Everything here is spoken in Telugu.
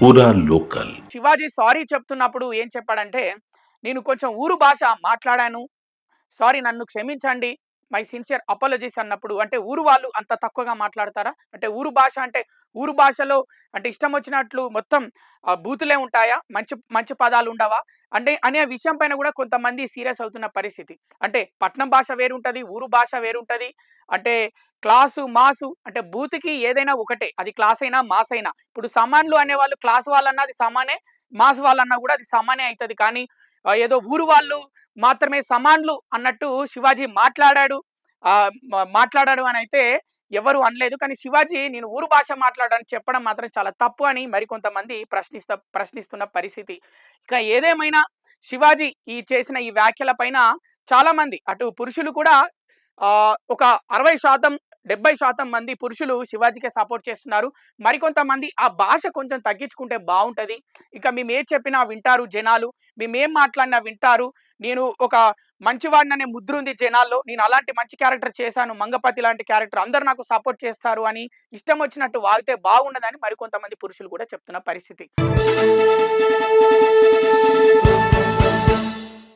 పూరా లోకల్. శివాజీ సారీ చెప్తున్నప్పుడు ఏం చెప్పాడంటే, "నేను కొంచెం ఊరు భాష మాట్లాడాను. సారీ నన్ను క్షమించండి. మై సిన్సియర్ అపాలజీస్" అన్నప్పుడు అంటే ఊరు వాళ్ళు అంత తక్కువగా మాట్లాడతారా? అంటే ఊరు భాష అంటే ఊరు భాషలో అంటే ఇష్టం వచ్చినట్లు మొత్తం బూతులే ఉంటాయా? మంచి మంచి పదాలు ఉండవా? అంటే అనే విషయం పైన కూడా కొంతమంది సీరియస్ అవుతున్న పరిస్థితి. అంటే పట్నం భాష వేరుంటది. ఊరు భాష వేరుంటది. అంటే క్లాసు, మాసు అంటే బూత్‌కి ఏదైనా ఒకటే. అది క్లాస్ అయినా, మాస్ అయినా. ఇప్పుడు సామాన్లు అనేవాళ్ళు క్లాస్ వాళ్ళన్నా అది సామానే. మాస్ వాళ్ళన్నా కూడా అది సామానే అయితది. కానీ ఏదో ఊరు వాళ్ళు మాత్రమే సమాన్లు అన్నట్టు శివాజీ మాట్లాడాడు. మాట్లాడాడు అనైతే ఎవరు అనలేదు. కానీ శివాజీ నేను ఊరు భాష మాట్లాడానని చెప్పడం మాత్రం చాలా తప్పు అని మరికొంతమంది ప్రశ్నిస్తున్న పరిస్థితి. ఇక ఏదేమైనా శివాజీ చేసిన ఈ వ్యాఖ్యల పైన చాలామంది అటు పురుషులు కూడా ఒక 60% 70% మంది పురుషులు శివాజీకే సపోర్ట్ చేస్తున్నారు. మరికొంతమంది ఆ భాష కొంచెం తగ్గించుకుంటే బావుంటది. ఇక మేమేది చెప్పినా వింటారు జనాలు. మేమేం మాట్లాడినా వింటారు. నేను ఒక మంచివాడిననే ముద్రుంది జనాల్లో. నేను అలాంటి మంచి క్యారెక్టర్ చేశాను. మంగపతి లాంటి క్యారెక్టర్ అందరూ నాకు సపోర్ట్ చేస్తారు అని ఇష్టం వచ్చినట్టు వాగితే బాగుండదని మరికొంతమంది పురుషులు కూడా చెప్తున్న పరిస్థితి.